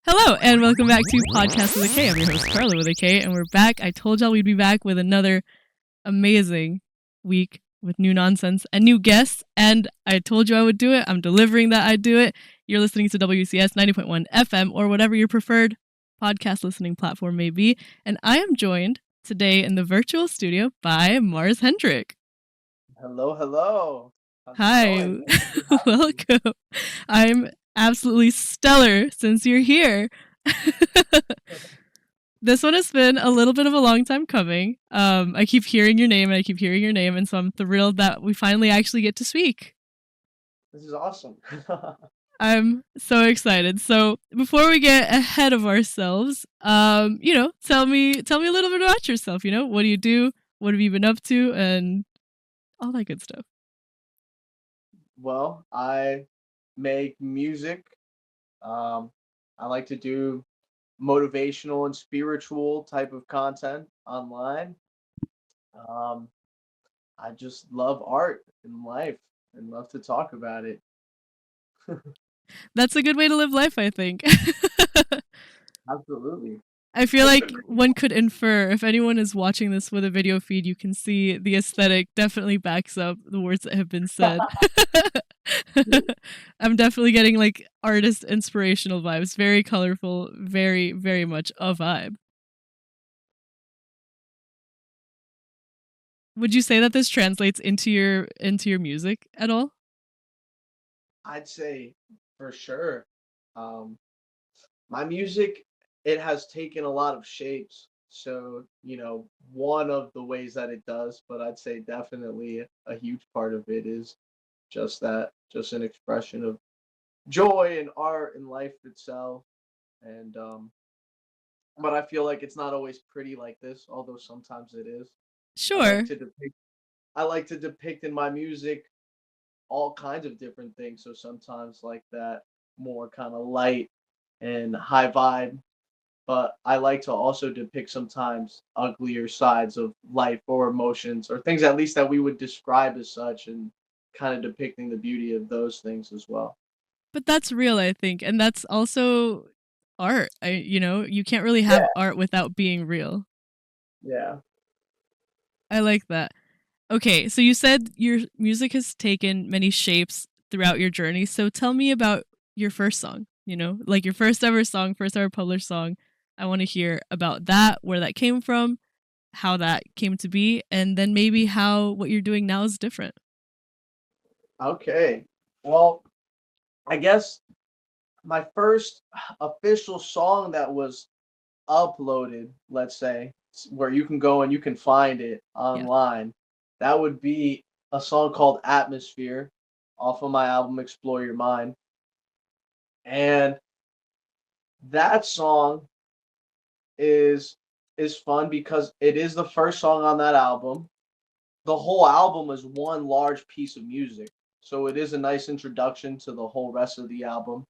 Hello, and welcome back to Podcast with a K. I'm your host, Carla with a K, and we're back. I told y'all we'd be back with another amazing week with new nonsense and new guests, and I told you I would do it. I'm delivering that I'd do it. You're listening to WCS 90.1 FM or whatever your preferred podcast listening platform may be, and I am joined today in the virtual studio by Mars Hendrik. Hello, hello. How's it Hi, going? Thank you for having me. welcome. I'm absolutely stellar since you're here. This one has been a little bit of a long time coming. I keep hearing your name and I keep hearing your name, and so I'm thrilled that we finally actually get to speak. This is awesome. I'm so excited. So before we get ahead of ourselves, tell me a little bit about yourself. What do you do? What have you been up to? And all that good stuff. Well, I make music. Um, I like to do motivational and spiritual type of content online. Um, I just love art and life and love to talk about it. That's a good way to live life, I think. Absolutely. I feel Couldn't like agree one could infer if anyone is watching this with a video feed, you can see the aesthetic definitely backs up the words that have been said. I'm definitely getting like artist inspirational vibes. Very colorful, very, very much a vibe. Would you say that this translates into your music at all? I'd say for sure. Um, my music, it has taken a lot of shapes. So, one of the ways that it does, but I'd say definitely a huge part of it is just an expression of joy and art and life itself. And but I feel like it's not always pretty like this, although sometimes it is. I like Sure. to depict I like to depict in my music all kinds of different things. So sometimes like that more kind of light and high vibe, but I like to also depict sometimes uglier sides of life or emotions or things at least that we would describe as such, and kind of depicting the beauty of those things as well. But that's real, I think, and that's also art. You can't really Yeah, have art without being real. yeah. I like that. Okay, so you said your music has taken many shapes throughout your journey. So tell me about your first song, like your first ever song, first ever published song. I want to hear about that, where that came from, how that came to be, and then maybe how what you're doing now is different. Okay. Well, I guess my first official song that was uploaded, let's say, where you can go and you can find it Yeah. online, that would be a song called Atmosphere off of my album Explore Your Mind. And that song is is fun because it is the first song on that album. The whole album is one large piece of music. So it is a nice introduction to the whole rest of the album.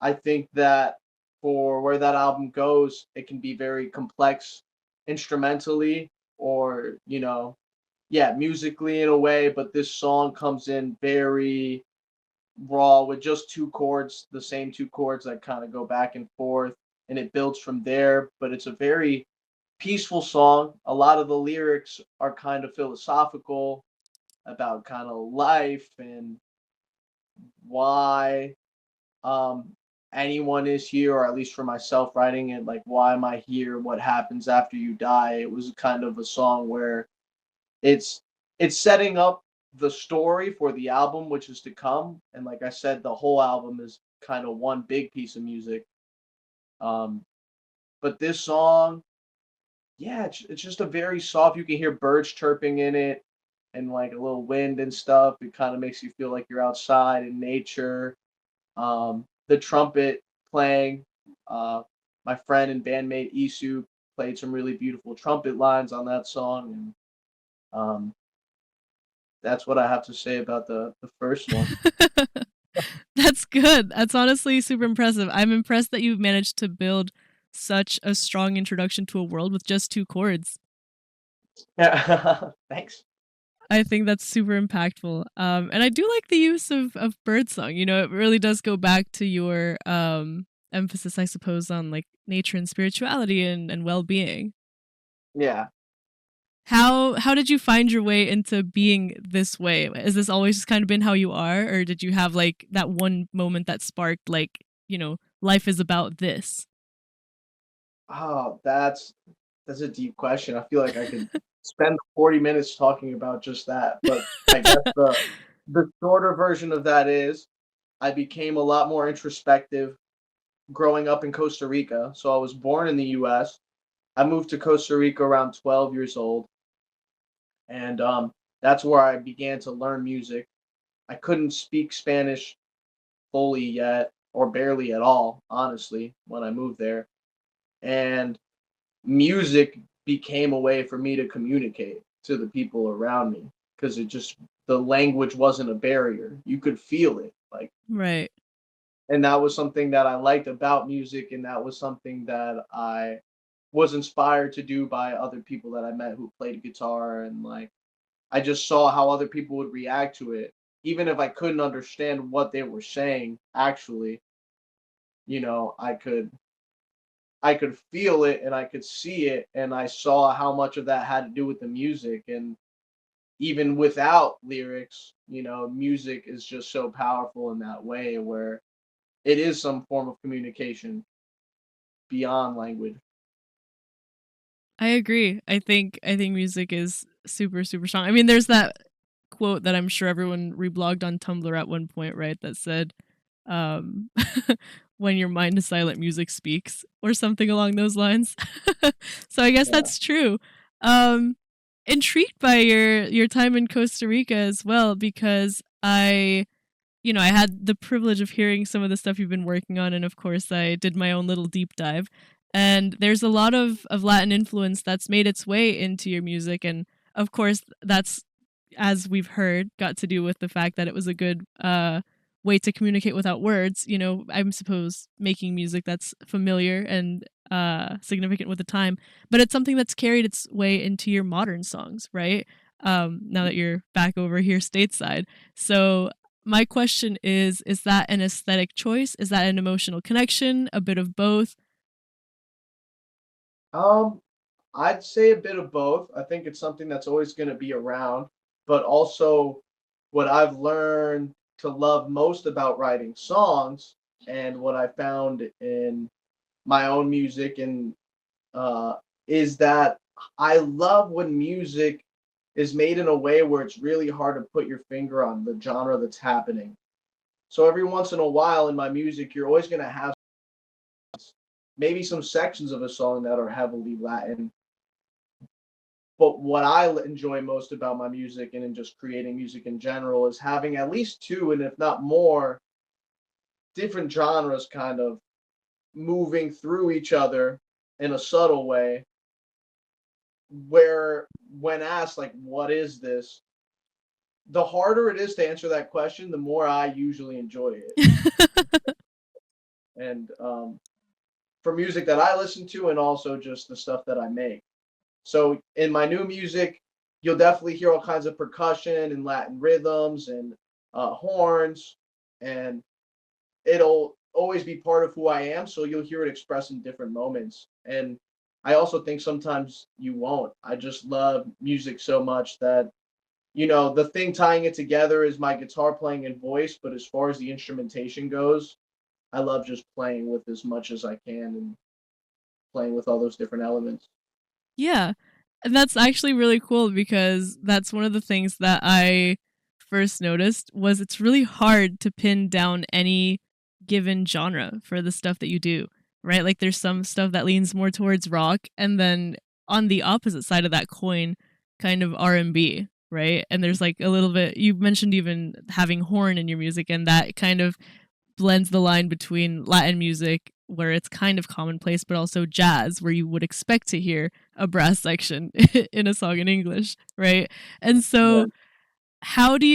I think that for where that album goes, it can be very complex instrumentally or, yeah, musically in a way, but this song comes in very raw with just two chords, the same two chords that kind of go back and forth, and it builds from there. But it's a very peaceful song. A lot of the lyrics are kind of philosophical about kind of life and why um anyone is here, or at least for myself writing it, like why am I here, what happens after you die. It was kind of a song where it's it's setting up the story for the album which is to come, and like I said, the whole album is kind of one big piece of music. um but this song, yeah, it's just a very soft, you can hear birds chirping in it and like a little wind and stuff. It kind of makes you feel like you're outside in nature. The trumpet playing, uh my friend and bandmate Isu played some really beautiful trumpet lines on that song, and that's what I have to say about the first one. That's good. That's honestly super impressive. I'm impressed that you've managed to build such a strong introduction to a world with just two chords. Yeah. Thanks. I think that's super impactful. And I do like the use of birdsong. It really does go back to your emphasis, I suppose, on like nature and spirituality and well-being. Yeah. How did you find your way into being this way? Is this always just kind of been how you are, or did you have like that one moment that sparked like, life is about this? Oh, that's a deep question. I feel like I could spend 40 minutes talking about just that. But I guess the shorter version of that is I became a lot more introspective growing up in Costa Rica. So I was born in the US. I moved to Costa Rica around 12 years old, and that's where I began to learn music. I couldn't speak Spanish fully yet, or barely at all, honestly, when I moved there. And music became a way for me to communicate to the people around me because the language wasn't a barrier. You could feel it, like, Right. and that was something that I liked about music, and that was something that I was inspired to do by other people that I met who played guitar, and like I just saw how other people would react to it. Even if I couldn't understand what they were saying, actually, you know, I could feel it and I could see it, and I saw how much of that had to do with the music. And even without lyrics, music is just so powerful in that way where it is some form of communication beyond language. I agree. I think music is super super strong. I mean, there's that quote that I'm sure everyone reblogged on Tumblr at one point, right? That said, um, "When your mind is silent, music speaks," or something along those lines. So I guess Yeah. that's true. Um, Intrigued by your time in Costa Rica as well, because I had the privilege of hearing some of the stuff you've been working on, and of course, I did my own little deep dive. And there's a lot of Latin influence that's made its way into your music, and of course, that's, as we've heard, got to do with the fact that it was a good way to communicate without words. I'm suppose making music that's familiar and significant with the time, but it's something that's carried its way into your modern songs, right? Now that you're back over here stateside. So my question is that an aesthetic choice? Is that an emotional connection? A bit of both? Um, I'd say a bit of both. I think it's something that's always going to be around, but also what I've learned to love most about writing songs and what I found in my own music and uh, is that I love when music is made in a way where it's really hard to put your finger on the genre that's happening. So every once in a while in my music, you're always going to have maybe some sections of a song that are heavily Latin. But what I enjoy most about my music and in just creating music in general is having at least two, and if not more, different genres kind of moving through each other in a subtle way. Where, when asked, like, what is this? The harder it is to answer that question, the more I usually enjoy it. And for music that I listen to, and also just the stuff that I make. So in my new music, you'll definitely hear all kinds of percussion and Latin rhythms and horns, and it'll always be part of who I am. So you'll hear it expressed in different moments. And I also think sometimes you won't. I just love music so much that the thing tying it together is my guitar playing and voice. But as far as the instrumentation goes, I love just playing with as much as I can and playing with all those different elements. Yeah. And that's actually really cool because that's one of the things that I first noticed was it's really hard to pin down any given genre for the stuff that you do, right? Like there's some stuff that leans more towards rock and then on the opposite side of that coin kind of R&B, right? And there's like a little bit you mentioned even having horn in your music and that kind of blends the line between Latin music, where it's kind of commonplace, but also jazz, where you would expect to hear a brass section in a song in English, right? And Yeah. so, how did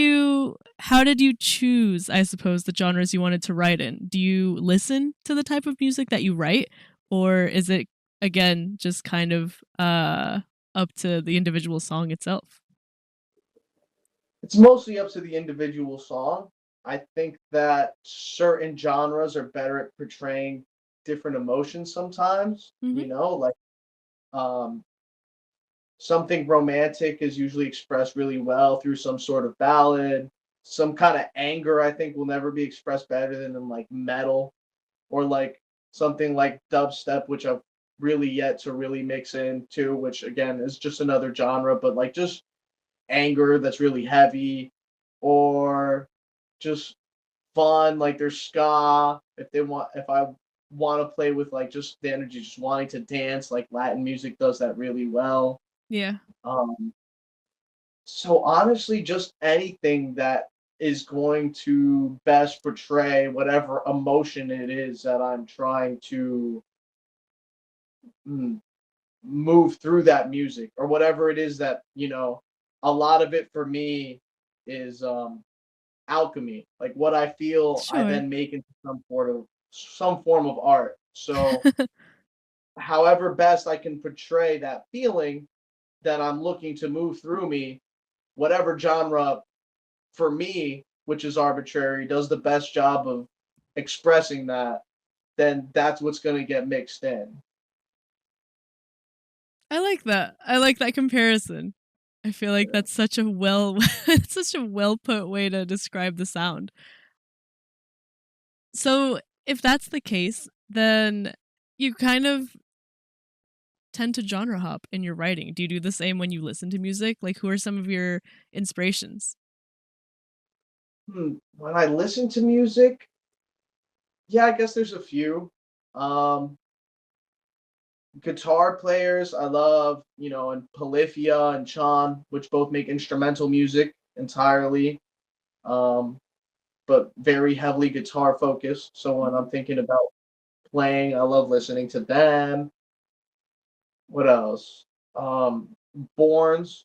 you choose, I suppose, the genres you wanted to write in? Do you listen to the type of music that you write, or is it again just kind of up to the individual song itself? It's mostly up to the individual song. I think that certain genres are better at portraying different emotions sometimes, Hmm. like um something romantic is usually expressed really well through some sort of ballad. Some kind of anger, I think, will never be expressed better than in like metal or like something like dubstep, which I've really yet to really mix into, which again is just another genre, but like just anger that's really heavy or just fun. Like there's ska if I want to play with like just the energy, just wanting to dance, like Latin music does that really well. Yeah. Um, so honestly, just anything that is going to best portray whatever emotion it is that I'm trying to mm, move through that music or whatever it is that, a lot of it for me is alchemy. Like what I feel, I Sure. then make into some form of art. So however best I can portray that feeling that I'm looking to move through me, whatever genre for me, which is arbitrary, does the best job of expressing that, then that's what's going to get mixed in. I like that. I like that comparison. I feel like Yeah. that's such a it's such a well put way to describe the sound. So, if that's the case, then you kind of tend to genre hop in your writing. Do you do the same when you listen to music? Like, who are some of your inspirations? When I listen to music, yeah, I guess there's a few. Um, Guitar players, I love, and Polyphia and Chan, which both make instrumental music entirely, um, but very heavily guitar focused. So when Mhm. I'm thinking about playing, I love listening to them. What else? Borns,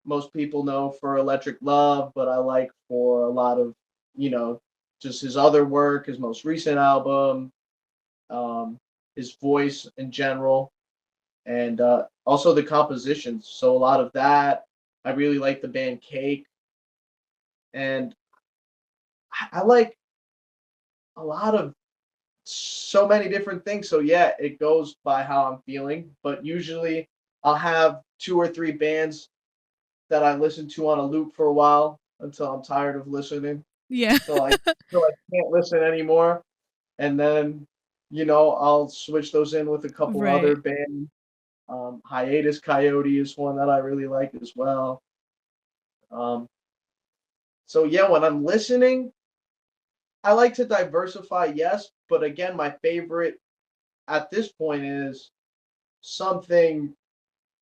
most people know for Electric Love, but I like for a lot of, you know, just his other work, his most recent album, um, his voice in general, and also the compositions. So a lot of that. I really like the band Cake, and I like a lot of so many different things. So yeah, it goes by how I'm feeling, but usually I'll have two or three bands that I listen to on a loop for a while until I'm tired of listening, Yeah. till I till I can't listen anymore, and then, I'll switch those in with a couple other Right. bands. Hiatus Coyote is one that I really like as well. Um, so yeah, when I'm listening, I like to diversify, yes, but again, my favorite at this point is something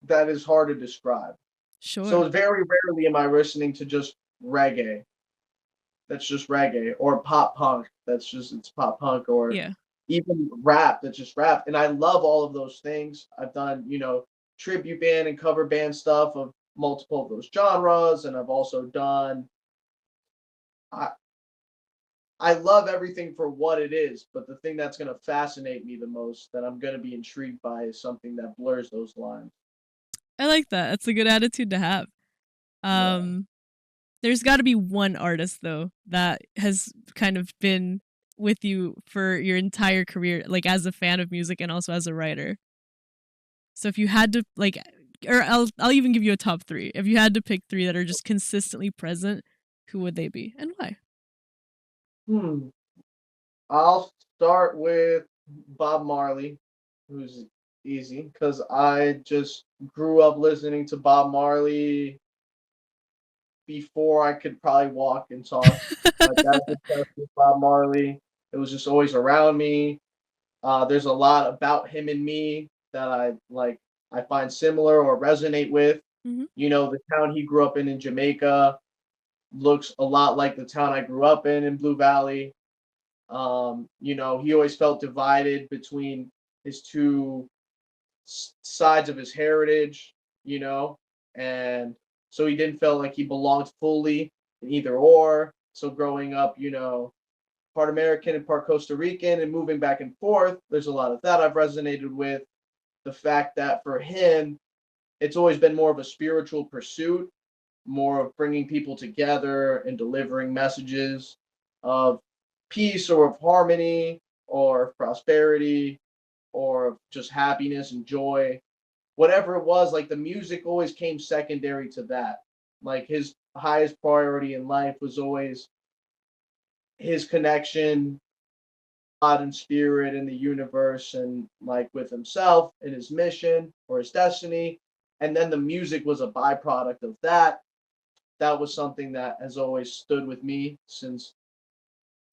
that is hard to describe. So Sure. very rarely am I listening to just reggae. That's just reggae, or pop punk. It's pop punk, or Yeah. even rap. That's just rap. And I love all of those things. I've done, tribute band and cover band stuff of multiple of those genres, and I've also done. I I love everything for what it is, but the thing that's going to fascinate me the most, that I'm going to be intrigued by, is something that blurs those lines. I like that. That's a good attitude to have. Yeah. Um, there's got to be one artist though that has kind of been with you for your entire career, like as a fan of music and also as a writer. So if you had to like, or I'll even give you a top three. If you had to pick three that are just consistently present, who would they be and why? Hmm. I'll start with Bob Marley, who's easy because I just grew up listening to Bob Marley before I could probably walk and talk. My dad's obsessed with Bob Marley. It was just always around me. There's a lot about him and me that I like. I find similar or resonate with. Hmm. The town he grew up in Jamaica looks a lot like the town I grew up in Blue Valley. He always felt divided between his two sides of his heritage, you know, and so he didn't feel like he belonged fully in either or. So growing up, part American and part Costa Rican and moving back and forth, there's a lot of that I've resonated with. The fact that for him, it's always been more of a spiritual pursuit, more of bringing people together and delivering messages of peace or of harmony or prosperity or just happiness and joy. Whatever it was, like the music always came secondary to that. Like his highest priority in life was always his connection, God and spirit and the universe and like with himself and his mission or his destiny. And then the music was a byproduct of that. That was something that has always stood with me since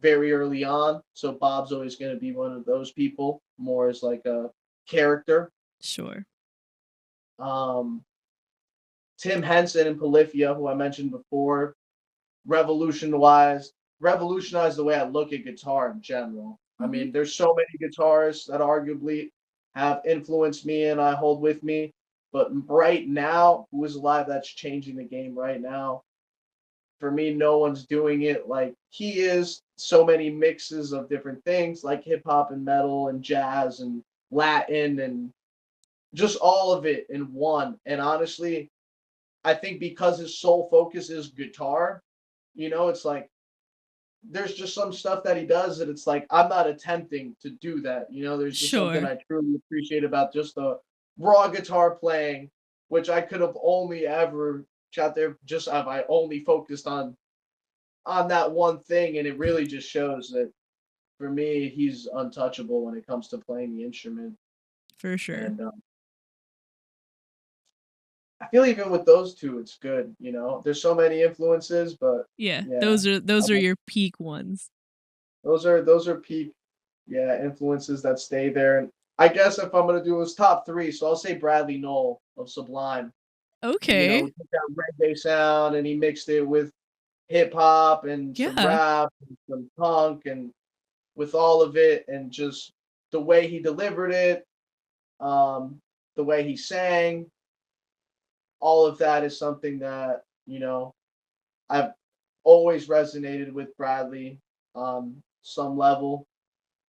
very early on. So Bob's always going to be one of those people, more as like a character. Sure. Tim Henson and Polyphia, who I mentioned before, revolutionized the way I look at guitar in general. I mean, there's so many guitarists that arguably have influenced me and I hold with me. But right now, who is alive that's changing the game right now? For me, no one's doing it like he is. So many mixes of different things like hip hop and metal and jazz and Latin and just all of it in one. And honestly, I think because his sole focus is guitar, it's like there's just some stuff that he does that it's like I'm not attempting to do that. There's just something Sure. I truly appreciate about just the raw guitar playing, which I could have only ever got there just if I only focused on that one thing, and it really just shows that for me he's untouchable when it comes to playing the instrument. For sure. And I feel even with those two, it's good. There's so many influences, but Yeah. yeah, Those are your peak ones. those are peak, yeah, influences that stay there. And I guess if I'm gonna do his top three, so I'll say Bradley Knoll of Sublime. Okay. He took that reggae sound and he mixed it with hip hop and some Yeah. rap and some punk and with all of it and just the way he delivered it, the way he sang, all of that is something that I've always resonated with Bradley on some level,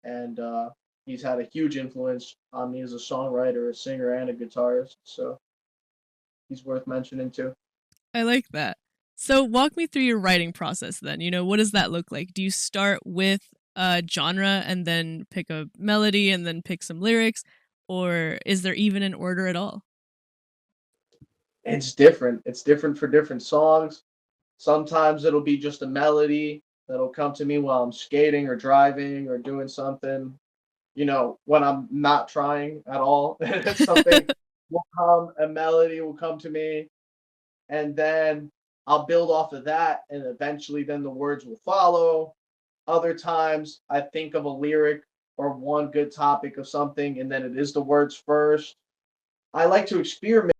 and he's had a huge influence on me as a songwriter, a singer, and a guitarist. So he's worth mentioning too. I like that. So walk me through your writing process then. What does that look like? Do you start with a genre and then pick a melody and then pick some lyrics? Or is there even an order at all? It's different. It's different for different songs. Sometimes it'll be just a melody that'll come to me while I'm skating or driving or doing something. When I'm not trying at all, something a melody will come to me, and then I'll build off of that, and eventually then the words will follow. Other times I think of a lyric or one good topic of something, and then it is the words first. I like to experiment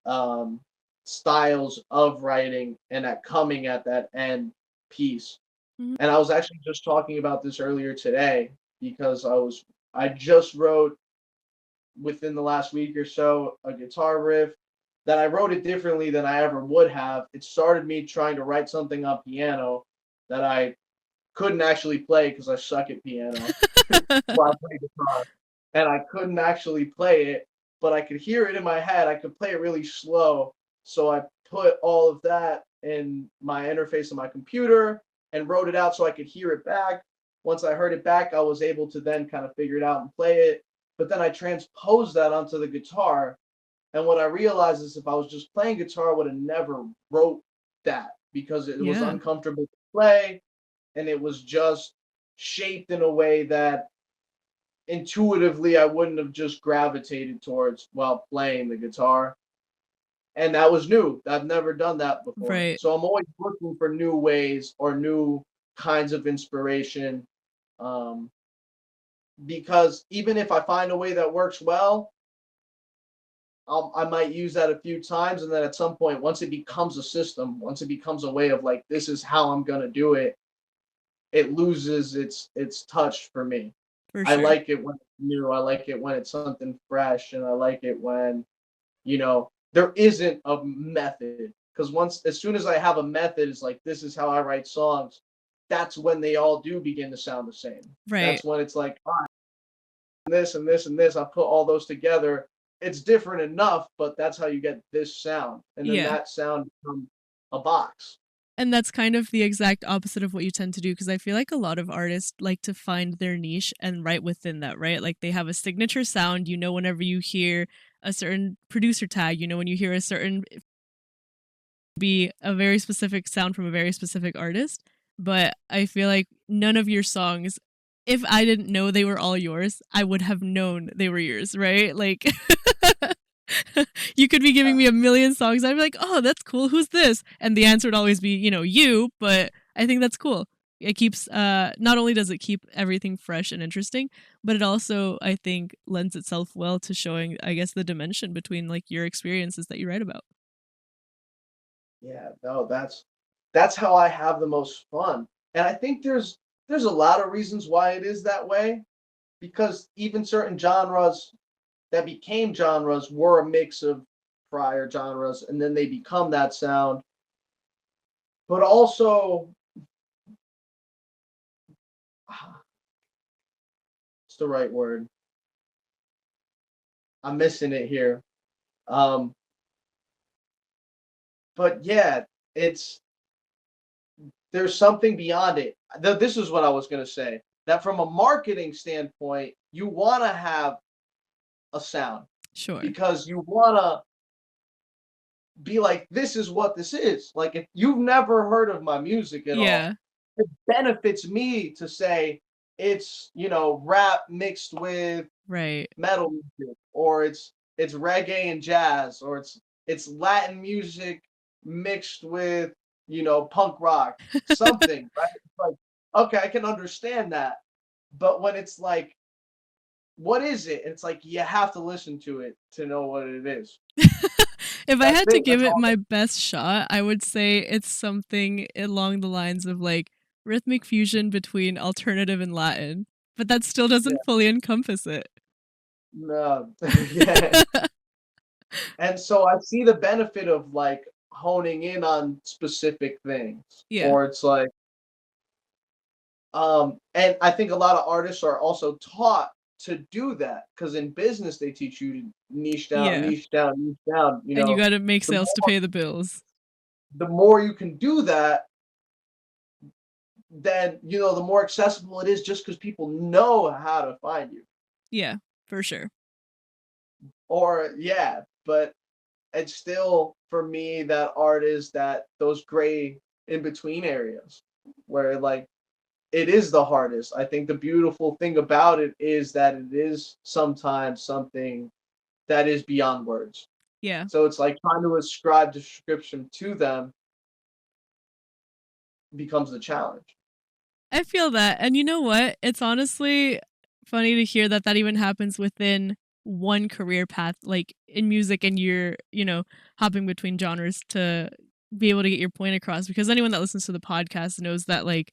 um, styles of writing and at coming at that end piece. Mhm. And I was actually just talking about this earlier today because I just wrote within the last week or so a guitar riff that I wrote it differently than I ever would have. It started me trying to write something on piano that I couldn't actually play because I suck at piano. While I play guitar, and I couldn't actually play it, but I could hear it in my head. I could play it really slow, so I put all of that in my interface on my computer and wrote it out so I could hear it back. Once I heard it back, I was able to then kind of figure it out and play it. But then I transposed that onto the guitar, and what I realized is if I was just playing guitar, I would have never wrote that because it was Yeah. uncomfortable to play, and it was just shaped in a way that intuitively I wouldn't have just gravitated towards while playing the guitar. And that was new. I've never done that before. Right. So I'm always looking for new ways or new kinds of inspiration. Um, because even if I find a way that works well, I might use that a few times. And then at some point, once it becomes a system, once it becomes a way of like, this is how I'm going to do it, it loses its touch for me. For I sure. like it when it's new. I like it when it's something fresh, and I like it when there isn't a method. Because as soon as I have a method, it's like this is how I write songs. That's when they all do begin to sound the same. Right. That's when it's like this and this and this. I put all those together. It's different enough, but that's how you get this sound, and then Yeah. that sound becomes a box. And that's kind of the exact opposite of what you tend to do, because I feel like a lot of artists like to find their niche and right within that, right? Like they have a signature sound, whenever you hear a certain producer tag, when you hear a certain be a very specific sound from a very specific artist. But I feel like none of your songs, if I didn't know they were all yours, I would have known they were yours, right? Like you could be giving me a million songs. I'd be like, oh, that's cool. Who's this? And the answer would always be, you. But I think that's cool. It keeps, not only does it keep everything fresh and interesting, but it also, I think, lends itself well to showing, I guess, the dimension between like your experiences that you write about. Yeah, no, that's how I have the most fun. And I think there's a lot of reasons why it is that way, because even certain genres that became genres were a mix of prior genres and then they become that sound. But also what's the right word? I'm missing it here. Um but yeah, it's there's something beyond it. This is what I was going to say, that from a marketing standpoint, you want to have a sound Sure. because you want to be like, this is what this is. Like, if you've never heard of my music at all, Yeah. it benefits me to say it's, rap mixed with Right. metal music, or it's reggae and jazz, or it's Latin music mixed with, punk rock, something, right? It's like, okay, I can understand that. But when it's like, what is it? It's like you have to listen to it to know what it is. If I That's had to it. give That's it all. my best shot, I would say it's something along the lines of like rhythmic fusion between alternative and Latin, but that still Yeah. doesn't fully encompass it. No. Yeah. And so I see the benefit of like honing in on specific things. Yeah. Or it's like, and I think a lot of artists are also taught to do that because in business they teach you to niche down, Yeah. niche down, niche down. And you got to make The sales to more pay the bills. the more you can do that, then the more accessible it is just because people know how to find you. Yeah, for sure. Or yeah, but it's still for me that art is that those gray in between areas where like it is the hardest. I think the beautiful thing about it is that it is sometimes something that is beyond words. Yeah. So it's like trying to ascribe description to them becomes the challenge. I feel that. And you know what? It's honestly funny to hear that that even happens within one career path, like in music, and you're, hopping between genres to be able to get your point across. Because anyone that listens to the podcast knows that, like,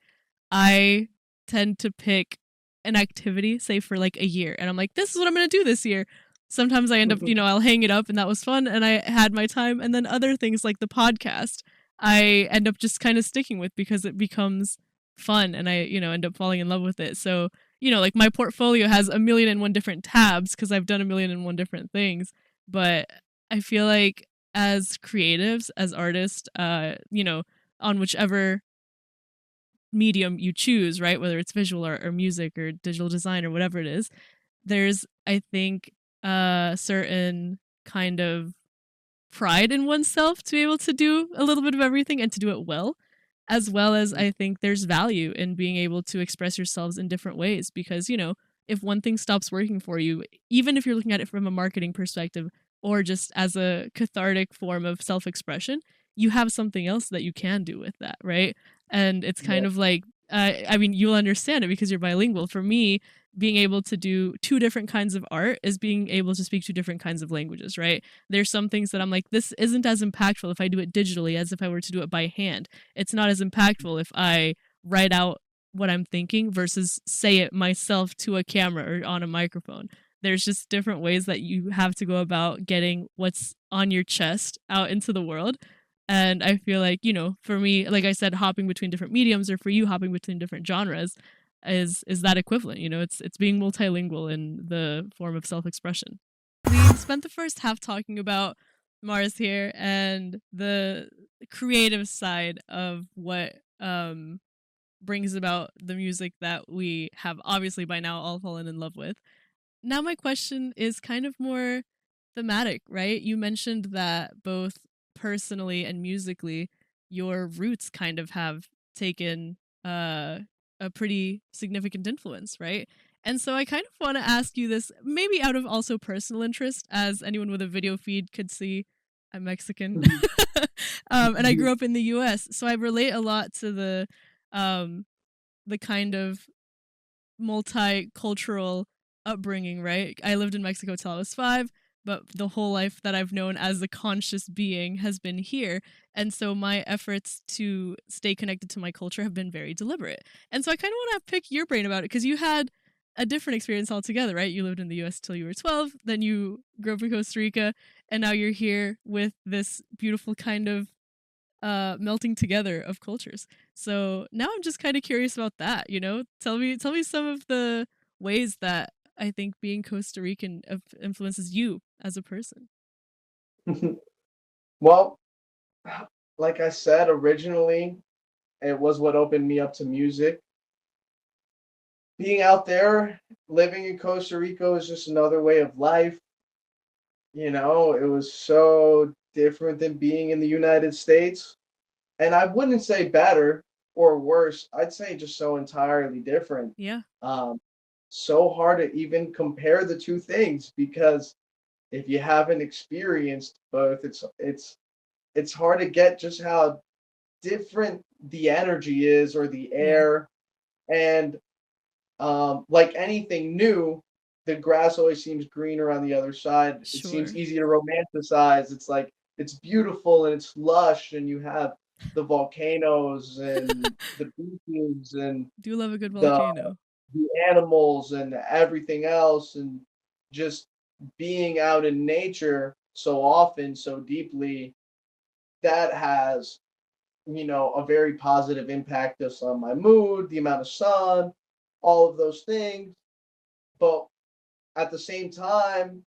I tend to pick an activity, say for like a year, and I'm like, this is what I'm going to do this year. Sometimes I end up, I'll hang it up and that was fun and I had my time. And then other things like the podcast, I end up just kind of sticking with because it becomes fun and I, end up falling in love with it. So, like my portfolio has a million and one different tabs because I've done a million and one different things. But I feel like as creatives, as artists, on whichever medium you choose, right? Whether it's visual art or music or digital design or whatever it is, there's, I think, a certain kind of pride in oneself to be able to do a little bit of everything and to do it well as I think there's value in being able to express yourselves in different ways because, if one thing stops working for you, even if you're looking at it from a marketing perspective or just as a cathartic form of self-expression, you have something else that you can do with that, right? And it's kind Yeah. of like I mean, you'll understand it because you're bilingual. For me, being able to do two different kinds of art is being able to speak two different kinds of languages, right? There's some things that I'm like, this isn't as impactful if I do it digitally as if I were to do it by hand. It's not as impactful if I write out what I'm thinking versus say it myself to a camera or on a microphone. There's just different ways that you have to go about getting what's on your chest out into the world. And I feel like, for me, like I said, hopping between different mediums or for you hopping between different genres is that equivalent, it's being multilingual in the form of self-expression. We spent the first half talking about Mars here, and the creative side of what brings about the music that we have obviously by now all fallen in love with. Now my question is kind of more thematic, right? You mentioned that both personally and musically your roots kind of have taken a pretty significant influence, right? And so I kind of want to ask you this, maybe out of also personal interest, as anyone with a video feed could see, I'm Mexican, and I grew up in the U.S., so I relate a lot to um, the kind of multicultural upbringing, right? I lived in Mexico till I was 5, but the whole life that I've known as a conscious being has been here. And so my efforts to stay connected to my culture have been very deliberate. And so I kind of want to pick your brain about it because you had a different experience altogether, right? You lived in the US till you were 12, then you grew up in Costa Rica, and now you're here with this beautiful kind of melting together of cultures. So now I'm just kind of curious about that, you know? Tell me some of the ways that I think being Costa Rican influences you as a person. Well, like I said, originally it was what opened me up to music. Being out there, living in Costa Rica is just another way of life. It was so different than being in the United States. And I wouldn't say better or worse. I'd say just so entirely different. Yeah. Um, so hard to even compare the two things because if you haven't experienced both, it's hard to get just how different the energy is or the Yeah. air. And like anything new, the grass always seems greener on the other side. It seems Sure. easy to romanticize. It's like it's beautiful and it's lush, and you have the volcanoes and the beaches and Do love a good the volcano. the animals and everything else, and just being out in nature so often, so deeply, that has a very positive impact just on my mood, the amount of sun, all of those things. But at the same time,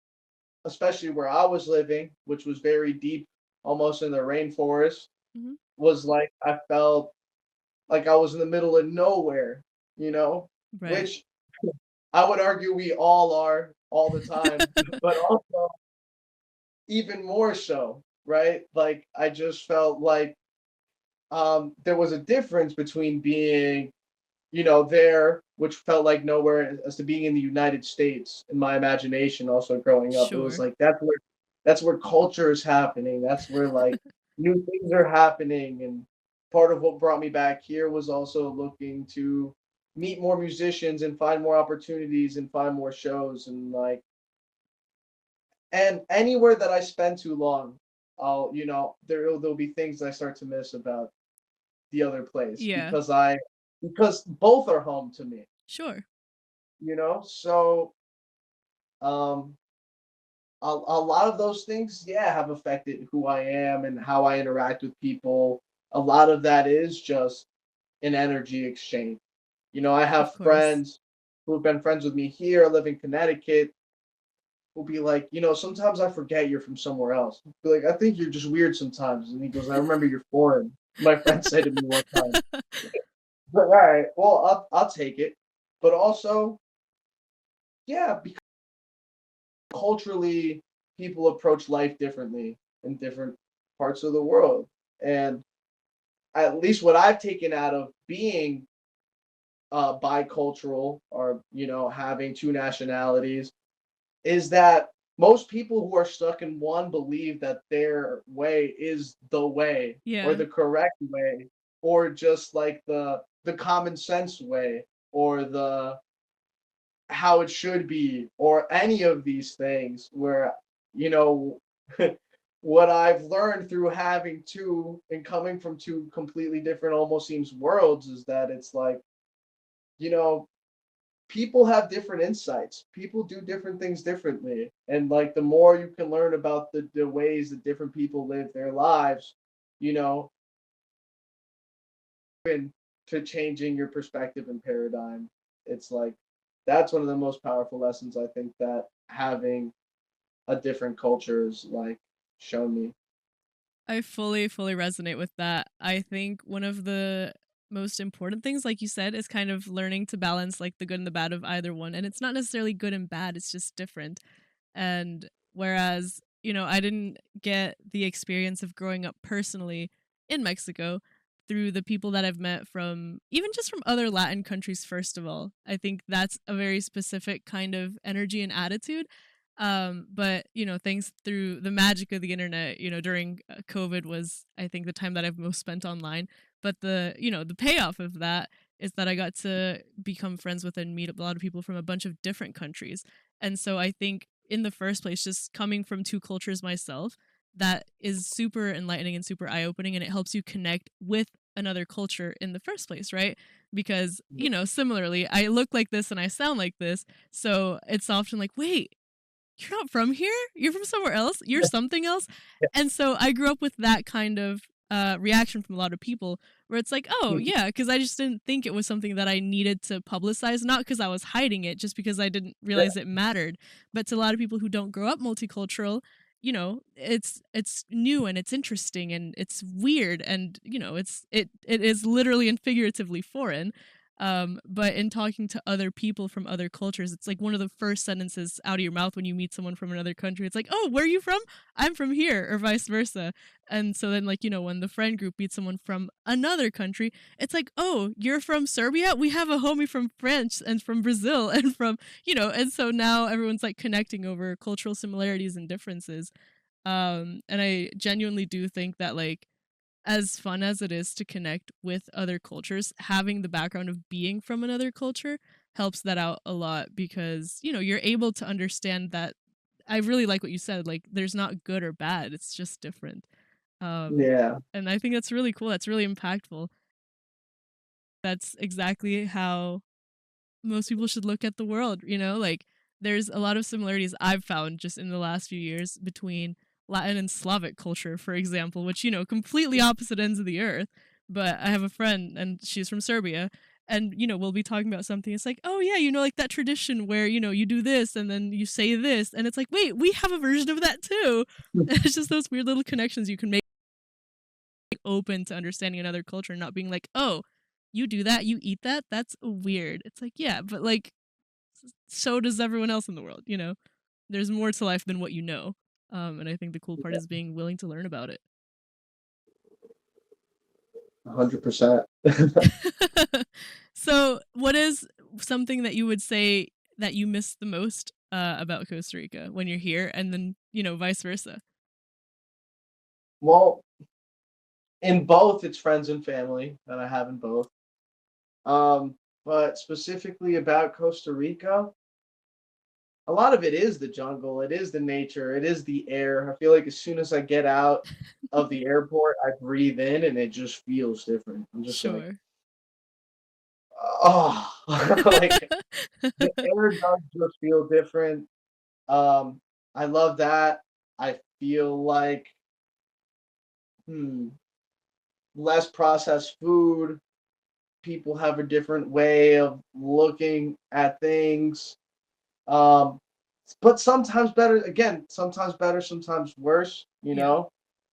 especially where I was living, which was very deep, almost in the rainforest, Hmm. was like I felt like I was in the middle of nowhere, you know, Right. which I would argue we all are all the time, but also even more so, right? Like I just felt like there was a difference between being there, which felt like nowhere, as to being in the United States in my imagination. Also growing up, it was Sure. like that's where culture is happening. That's where like new things are happening. And part of what brought me back here was also looking to meet more musicians and find more opportunities and find more shows and like and anywhere that I spend too long, there'll be things I start to miss about the other place Yeah. because both are home to me. Sure. So um a lot of those things, yeah, have affected who I am and how I interact with people. A lot of that is just an energy exchange. I Of have course. friends who have been friends with me here. I live in Connecticut, will be like, sometimes I forget you're from somewhere else. Be like, I think you're just weird sometimes. And he goes, I remember you're foreign. My friend said to me one time. But all right, well, I'll take it. But also, yeah, because culturally, people approach life differently in different parts of the world. And at least what I've taken out of being bicultural or, having two nationalities is that most people who are stuck in one believe that their way is the way or Yeah. the correct way or just like the common sense way or the how it should be or any of these things where you know what I've learned through having two and coming from two completely different almost seems worlds is that it's like you know people have different insights. People do different things differently. And like the more you can learn about the ways that different people live their lives, you know, and to changing your perspective and paradigm. It's like that's one of the most powerful lessons I think that having a different culture is like. shown me. I fully, fully resonate with that. I think one of the most important things, like you said, is kind of learning to balance like the good and the bad of either one. And it's not necessarily good and bad, it's just different. And whereas, I didn't get the experience of growing up personally in Mexico through the people that I've met from even just from other Latin countries, first of all, I think that's a very specific kind of energy and attitude. But thanks through the magic of the internet, during COVID was, I think, the time that I've most spent online. But the payoff of that is that I got to become friends with and meet a lot of people from a bunch of different countries. And so I think in the first place, just coming from two cultures myself, that is super enlightening and super eye opening. And it helps you connect with another culture in the first place, right? Because, similarly, I look like this and I sound like this. So it's often like, wait, you're not from here? You're from somewhere else? You're something else? And so I grew up with that kind of reaction from a lot of people where it's like, oh, yeah, because I just didn't think it was something that I needed to publicize, not because I was hiding it, just because I didn't realize it mattered. But to a lot of people who don't grow up multicultural, it's new and it's interesting and it's weird and it is literally and figuratively foreign. But in talking to other people from other cultures, it's like one of the first sentences out of your mouth when you meet someone from another country. It's like, oh, where are you from? I'm from here, or vice versa. And so then, like, when the friend group meets someone from another country, it's like, oh, you're from Serbia? We have a homie from France and from Brazil and from, and so now everyone's like connecting over cultural similarities and differences. And I genuinely do think that, like, as fun as it is to connect with other cultures, having the background of being from another culture helps that out a lot because, you're able to understand that. I really like what you said, like, there's not good or bad, it's just different. Um, Yeah. and I think that's really cool. That's really impactful. That's exactly how most people should look at the world, like there's a lot of similarities I've found just in the last few years between Latin and Slavic culture, for example, which, completely opposite ends of the earth. But I have a friend and she's from Serbia. And, we'll be talking about something. It's like, oh, yeah, like that tradition where, you do this and then you say this. And it's like, wait, we have a version of that too. It's just those weird little connections you can make open to understanding another culture and not being like, oh, you do that, you eat that, that's weird. It's like, yeah, but like, so does everyone else in the world, There's more to life than what you know. And I think the cool part is being willing to learn about it. 100%. So, what is something that you would say that you miss the most about Costa Rica when you're here, and then, vice versa? Well, in both, it's friends and family that I have in both. But specifically about Costa Rica, a lot of it is the jungle, it is the nature, it is the air. I feel like as soon as I get out of the airport, I breathe in and it just feels different. I'm just like, Sure. oh, like the air does just feel different. Um, I love that. I feel like hmm, less processed food. People have a different way of looking at things. Um, but sometimes better, again, sometimes better, sometimes worse, Yeah.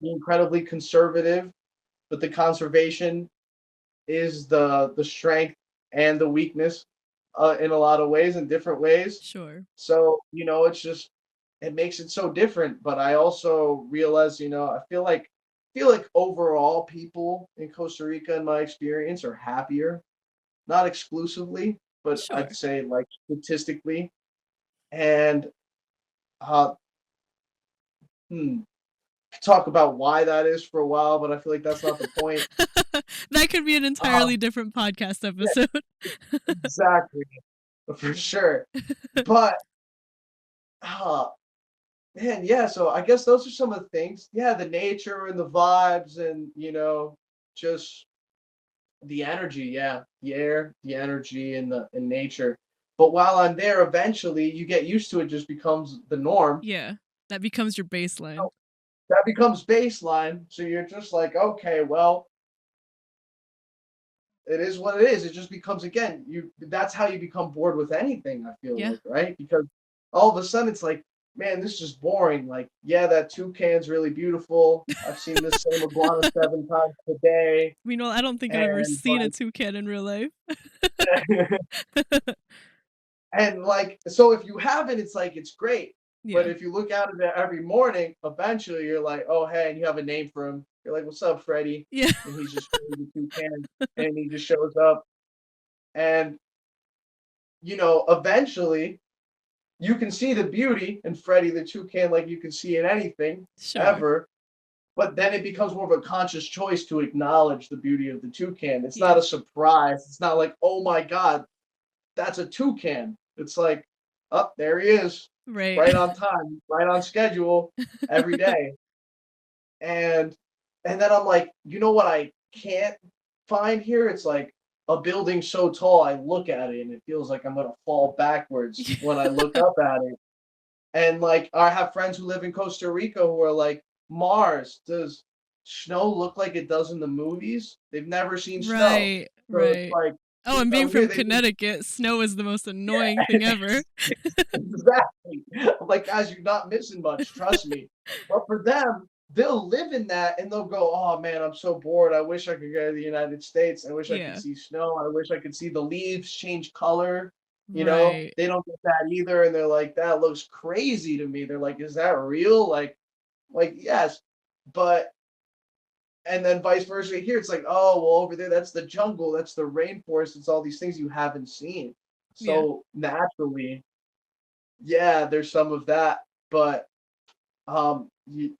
Be incredibly conservative, but the conservation is the strength and the weakness in a lot of ways, in different ways. Sure. So, it's just it makes it so different. But I also realize, I feel like overall people in Costa Rica, in my experience, are happier. Not exclusively, but I'd Sure. say like statistically. And uh, hmm, talk about why that is for a while, but I feel like that's not the point. That could be an Uh, entirely different podcast yeah, episode. exactly, for sure. But uh, man, yeah. So I guess those are some of the things. Yeah, the nature and the vibes, and just the energy. Yeah, the air, the energy, and the and nature. But while I'm there, eventually you get used to it. Just becomes the norm. Yeah. That becomes your baseline. That becomes baseline. So you're just like, okay, well, it is what it is. It just becomes again, you that's how you become bored with anything, I feel Yeah. like, right? Because all of a sudden it's like man, this is boring. Like, yeah, that toucan's really beautiful. I've seen this same iguana 7 times today. Meanwhile, I don't think I've ever And seen a toucan in real life. like, and like, so if you haven't, it's like, it's great. But Yeah. if you look out at it every morning, eventually you're like, oh, hey, and you have a name for him. You're like, what's up, Freddie? Yeah. And he's just the toucan, and he just shows up. And, eventually you can see the beauty in Freddie the toucan like you can see in anything Sure. ever. But then it becomes more of a conscious choice to acknowledge the beauty of the toucan. It's Yeah. not a surprise. It's not like, oh my God, that's a toucan. It's like, oh, there he is, Right. right on time, right on schedule, every day. And and then I'm like, you know what I can't find here? It's like a building so tall, I look at it and it feels like I'm gonna fall backwards when I look up at it. And like I have friends who live in Costa Rica who are like, Mars, does snow look like it does in the movies? They've never seen snow. Right. So it's Right. like, Oh, and being here from they just, Connecticut, snow is the most annoying yeah, thing ever. exactly. I'm like, guys, you're not missing much, trust me. But for them, they'll live in that and they'll go, oh man, I'm so bored. I wish I could go to the United States. I wish I could Yeah. see snow. I wish I could see the leaves change color. Right. They don't get that either. And they're like, that looks crazy to me. They're like, is that real? Like, yes. But and then vice versa here, it's like, oh well, over there, that's the jungle, that's the rainforest, it's all these things you haven't seen. Yeah. So naturally, yeah, there's some of that, but you,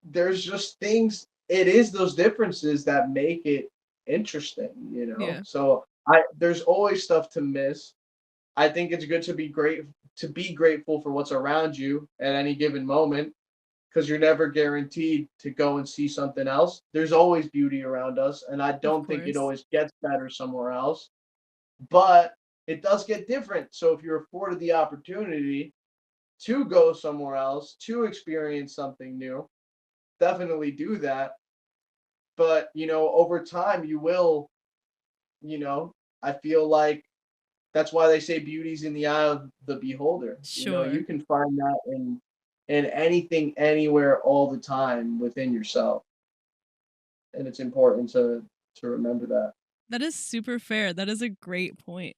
there's just things. It is those differences that make it interesting. Yeah. So I there's always stuff to miss. I think it's good to be grateful for what's around you at any given moment because you're never guaranteed to go and see something else. There's always beauty around us, and I Of don't think it course. always gets better somewhere else, but it does get different. So if you're afforded the opportunity to go somewhere else, to experience something new, definitely do that. But, over time, I feel like that's why they say beauty's in the eye of the beholder. You Sure. can find that in anything, anywhere, all the time within yourself. And it's important to remember that. That is super fair. That is a great point.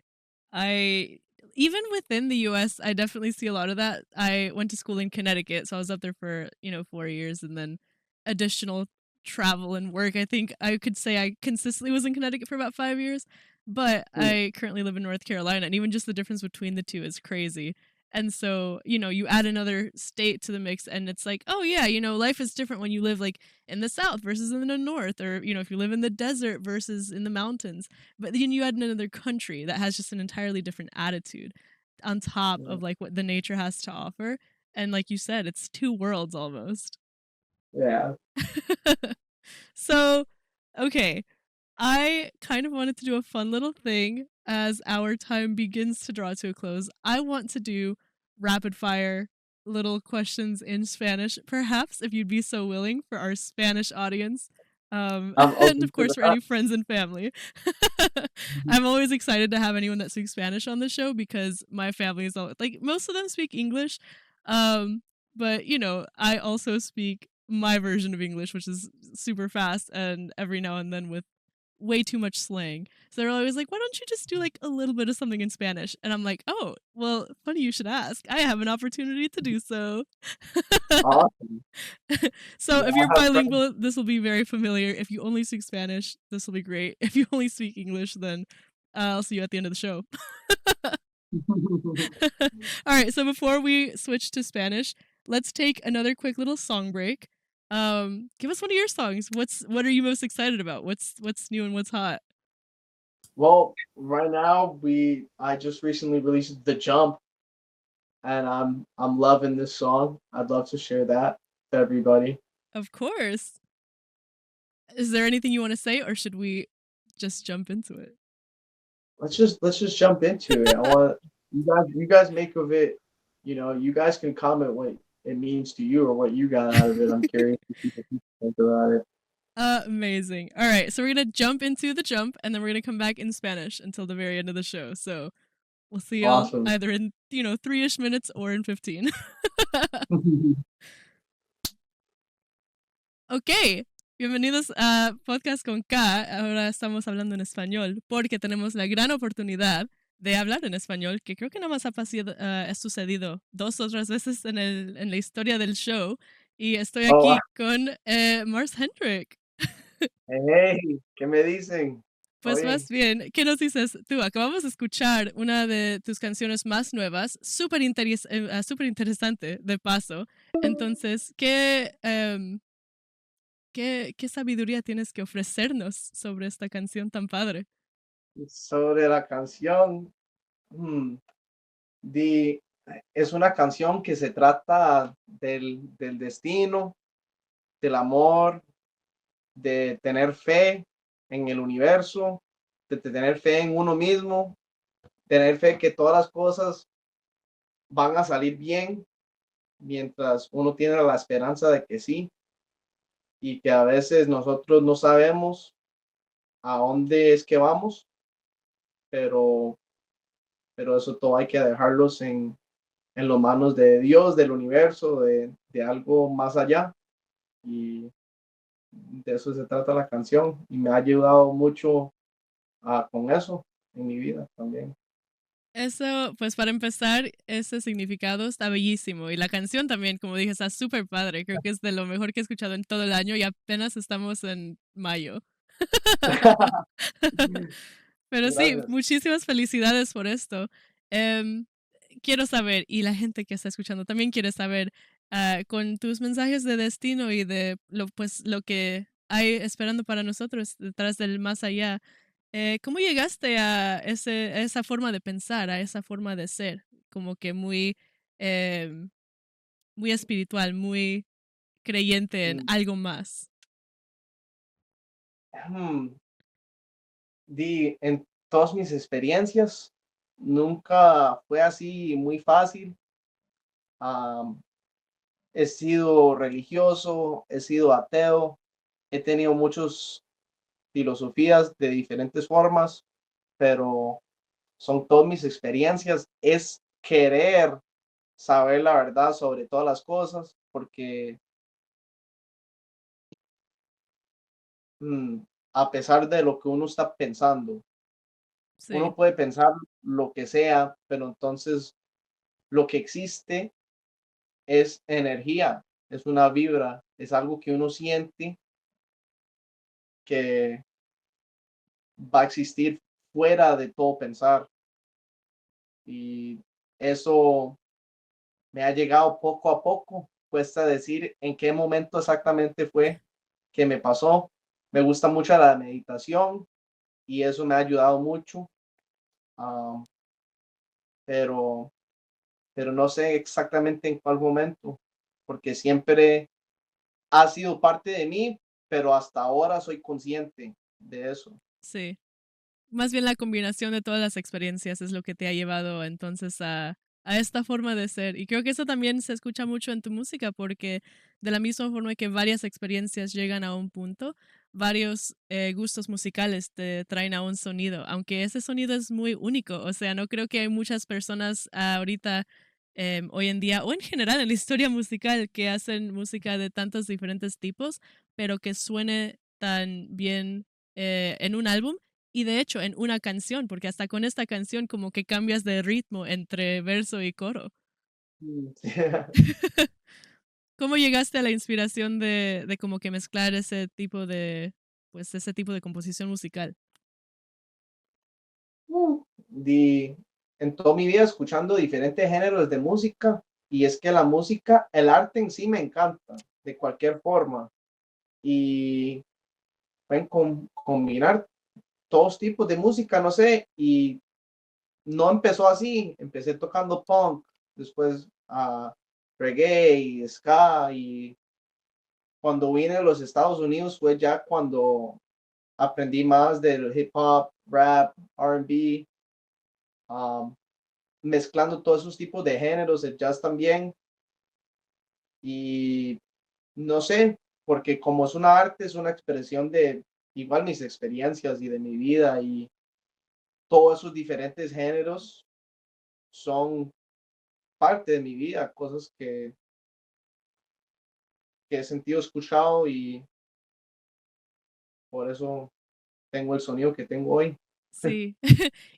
I even within the US, I definitely see a lot of that. I went to school in Connecticut, so I was up there for, 4 years and then additional travel and work. I think I could say I consistently was in Connecticut for about 5 years, but Mm, I currently live in North Carolina and even just the difference between the two is crazy. And so, you add another state to the mix and it's like, oh yeah, life is different when you live like in the south versus in the north or, if you live in the desert versus in the mountains. But then you add another country that has just an entirely different attitude on top mm, of like what the nature has to offer. And like you said, it's two worlds almost. yeah. So, okay, I kind of wanted to do a fun little thing as our time begins to draw to a close. I want to do rapid fire little questions in Spanish, perhaps if you'd be so willing for our Spanish audience. I'm And open of to course, for that. any friends and family. I'm always excited to have anyone that speaks Spanish on the show because my family is all like, most of them speak English. Um, but, I also speak my version of English, which is super fast and every now and then with way too much slang. So they're always like, why don't you just do like a little bit of something in Spanish? And I'm like, oh, well, funny you should ask. I have an opportunity to do so. Awesome. So Yeah, if you're I have friends. bilingual, this will be very familiar. If you only speak Spanish, this will be great. If you only speak English, then I'll see you at the end of the show. All right, so before we switch to Spanish, let's take another quick little song break. Give us one of your songs. What are you most excited about? What's new and what's hot? Well, right now I just recently released The Jump, and I'm loving this song. I'd love to share that to everybody. Of course. Is there anything you want to say, or should we just jump into it? Let's just jump into it. I want you guys make of it. You guys can comment what it means to you or what you got out of it. I'm curious to see what people think about it. Amazing. All right, so we're gonna jump into the jump, and then we're gonna come back in Spanish until the very end of the show. So We'll see y'all Awesome. either in 3-ish minutes or in 15. Ok, bienvenidos a Podcast con K. Ahora estamos hablando en español porque tenemos la gran oportunidad de hablar en español, que creo que nada más ha sucedido 2 otras veces en la historia del show. Y estoy Oh, wow. aquí con Mars Hendrik. Hey, ¿qué me dicen? ¿Todo Pues bien? más bien, ¿qué nos dices tú? Acabamos de escuchar una de tus canciones más nuevas, súper interesante, de paso. Entonces, ¿qué sabiduría tienes que ofrecernos sobre esta canción tan padre? Sobre la canción, mm, di, es una canción que se trata del destino, del amor, de tener fe en el universo, de tener fe en uno mismo, tener fe que todas las cosas van a salir bien mientras uno tiene la esperanza de que sí, y que a veces nosotros no sabemos a dónde es que vamos, pero, pero eso todo hay que dejarlos en las manos de Dios, del universo, de algo más allá. Y de eso se trata la canción y me ha ayudado mucho con eso en mi vida también. Eso, pues para empezar, ese significado está bellísimo. Y la canción también, como dije, está súper padre. Creo que es de lo mejor que he escuchado en todo el año y apenas estamos en mayo. Pero sí, Gracias. muchísimas felicidades por esto. Em, Quiero saber, y la gente que está escuchando también quiere saber, con tus mensajes de destino y de lo que hay esperando para nosotros detrás del más allá, ¿cómo llegaste a esa forma de pensar, a esa forma de ser? Como que em, muy espiritual, muy creyente en Mm, algo más. hmm, en todas mis experiencias nunca fue así muy fácil. Am, He sido religioso, he sido ateo, he tenido muchas filosofías de diferentes formas, pero son todas mis experiencias, es querer saber la verdad sobre todas las cosas, porque mm, a pesar de lo que uno está pensando, Sí, uno puede pensar lo que sea, pero entonces lo que existe es energía, es una vibra, es algo que uno siente que va a existir fuera de todo pensar. Y eso me ha llegado poco a poco. Cuesta decir en qué momento exactamente fue que me pasó. Me gusta mucho la meditación y eso me ha ayudado mucho, ah, pero, pero no sé exactamente en cuál momento, porque siempre ha sido parte de mí, pero hasta ahora soy consciente de eso. sí. Más bien la combinación de todas las experiencias es lo que te ha llevado entonces a esta forma de ser. Y creo que eso también se escucha mucho en tu música, porque de la misma forma que varias experiencias llegan a un punto, varios gustos musicales te traen a un sonido, aunque ese sonido es muy único. O sea, no creo que hay muchas personas ahorita, hoy en día, o en general en la historia musical, que hacen música de tantos diferentes tipos, pero que suene tan bien en un álbum y de hecho, en una canción, porque hasta con esta canción como que cambias de ritmo entre verso y coro. ¿Cómo llegaste a la inspiración de como que mezclar ese tipo de composición musical? Di, en toda mi vida escuchando diferentes géneros de música y es que la música, el arte en sí me encanta de cualquier forma y pueden combinar todos tipos de música, no sé, y no empezó así, empecé tocando punk, después reggae y ska y cuando vine a los Estados Unidos fue ya cuando aprendí más del hip hop, rap, R&B, um, mezclando todos esos tipos de géneros, el jazz también y no sé, porque como es una arte, es una expresión de igual mis experiencias y de mi vida y todos esos diferentes géneros son parte de mi vida, cosas que he sentido, escuchado y por eso tengo el sonido que tengo hoy. Sí,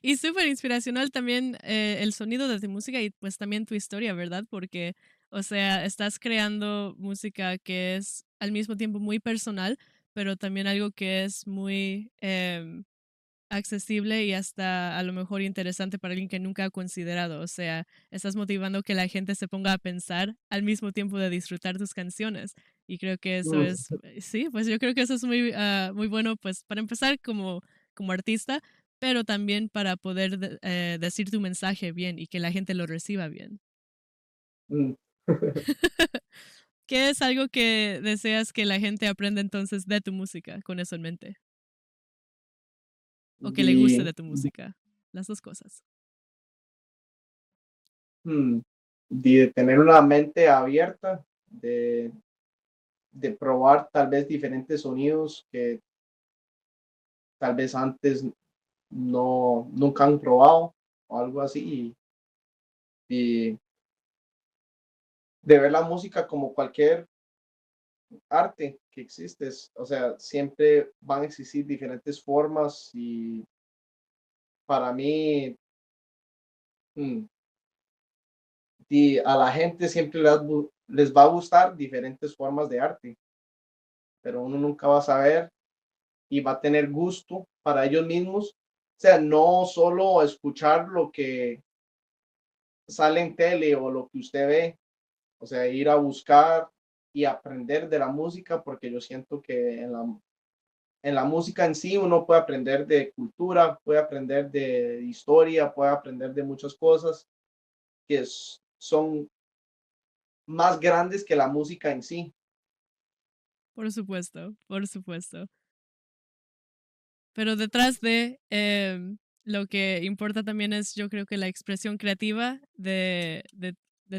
y súper inspiracional también el sonido de tu música y pues también tu historia, ¿verdad? Porque, o sea, estás creando música que es al mismo tiempo muy personal, pero también algo que es muy accesible y hasta a lo mejor interesante para alguien que nunca ha considerado. O sea, estás motivando que la gente se ponga a pensar al mismo tiempo de disfrutar tus canciones. Y creo que eso Mm, es, sí, pues yo creo que eso es muy, muy bueno, pues para empezar como artista, pero también para poder decir tu mensaje bien y que la gente lo reciba bien. mm. ¿Qué es algo que deseas que la gente aprenda entonces de tu música con eso en mente? O que le guste de, de tu música. Las dos cosas. mm, de tener una mente abierta, de probar tal vez diferentes sonidos que tal vez antes nunca han probado o algo así y de ver la música como cualquier arte que existe, o sea, siempre van a existir diferentes formas y para mí mm, y a la gente siempre les va a gustar diferentes formas de arte, pero uno nunca va a saber y va a tener gusto para ellos mismos. O sea, no solo escuchar lo que sale en tele o lo que usted ve, o sea, ir a buscar y aprender de la música, porque yo siento que en la música en sí uno puede aprender de cultura, puede aprender de historia, puede aprender de muchas cosas que son más grandes que la música en sí. Por supuesto, por supuesto. Pero detrás de lo que importa también es, yo creo que la expresión creativa de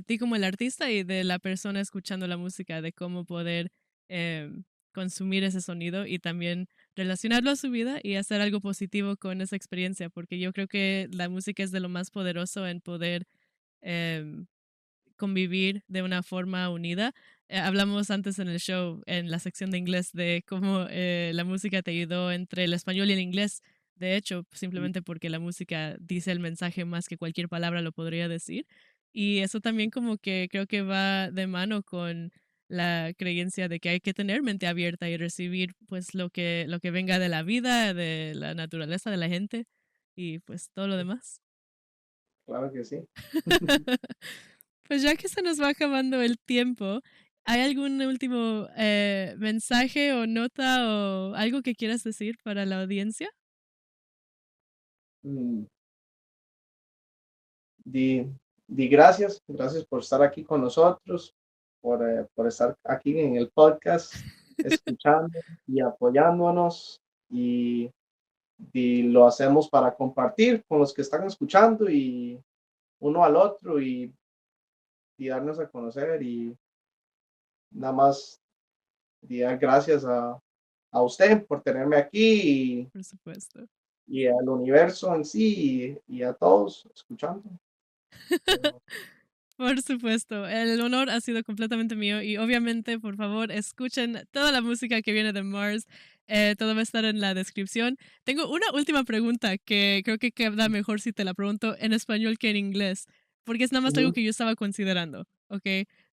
ti como el artista y de la persona escuchando la música, de cómo poder consumir ese sonido y también relacionarlo a su vida y hacer algo positivo con esa experiencia, porque yo creo que la música es de lo más poderoso en poder em, convivir de una forma unida. Hablamos antes en el show, en la sección de inglés, de cómo la música te ayudó entre el español y el inglés. De hecho, simplemente porque la música dice el mensaje más que cualquier palabra lo podría decir. Y eso también como que creo que va de mano con la creencia de que hay que tener mente abierta y recibir pues lo que venga de la vida, de la naturaleza, de la gente y pues todo lo demás. Claro que sí. Pues ya que se nos va acabando el tiempo, ¿hay algún último mensaje o nota o algo que quieras decir para la audiencia? Mm, Di, di gracias, gracias por estar aquí con nosotros, por estar aquí en el podcast, escuchando y apoyándonos y lo hacemos para compartir con los que están escuchando y uno al otro y darnos a conocer y nada más di dar gracias a usted por tenerme aquí Por supuesto. y al universo en sí y a todos escuchando. Pero, Por supuesto, el honor ha sido completamente mío y obviamente, por favor, escuchen toda la música que viene de Mars. Todo va a estar en la descripción. Tengo una última pregunta que creo que queda mejor si te la pregunto en español que en inglés, porque es nada más algo ujú, que yo estaba considerando, ¿ok?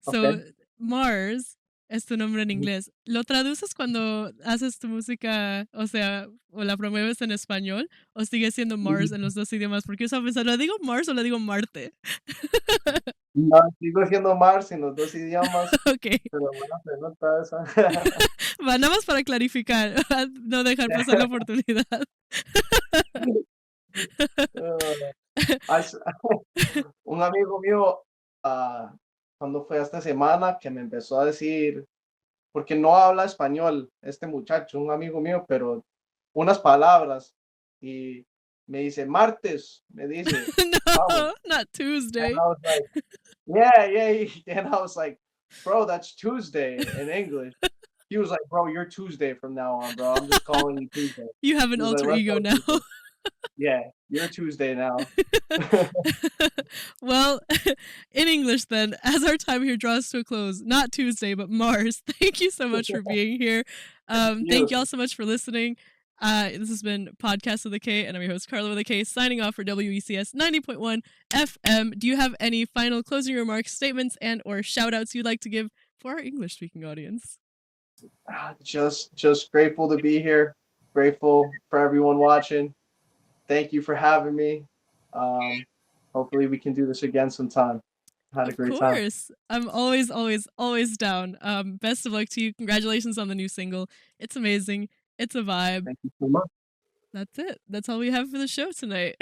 ok. So, Mars es tu nombre en Ujú, inglés. ¿Lo traduces cuando haces tu música, o sea, o la promueves en español, o sigue siendo Mars ujú. en los dos idiomas? Porque yo estaba pensando, ¿le digo Mars o le digo Marte? No, sigo siendo Mars en los dos idiomas, Ok. pero buena pregunta esa. Va, nada más para clarificar, no dejar pasar la oportunidad. Ah, as- un amigo mío, ah, cuando fue esta semana, que me empezó a decir, porque no habla español este muchacho, un amigo mío, pero unas palabras, y me dice, martes, me dice, vamos. No, not And Tuesday. I was like, yeah, yeah. And I was like, bro, that's Tuesday in English. He was like, bro, you're Tuesday from now on, bro. I'm just calling you Tuesday. You have an He was like, alter let's ego go now. Tuesday. Yeah, you're Tuesday now. Well, in English then, as our time here draws to a close, not Tuesday, but Mars, thank you so much for being here. Thank you all You. so much for listening. This has been Podcast with a K, and I'm your host, Carla with a K, signing off for WECS 90.1 FM. Do you have any final closing remarks, statements, and or shout-outs you'd like to give for our English-speaking audience? Just grateful to be here. Grateful for everyone watching. Thank you for having me. Hopefully we can do this again sometime. Had a Of great time. course. I'm always, always, always down. Best of luck to you. Congratulations on the new single. It's amazing. It's a vibe. Thank you so much. That's it. That's all we have for the show tonight.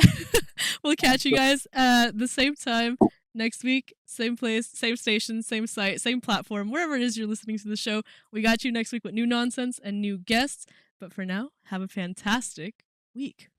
We'll catch you guys at the same time next week. Same place, same station, same site, same platform, wherever it is you're listening to the show. We got you next week with new nonsense and new guests. But for now, have a fantastic week.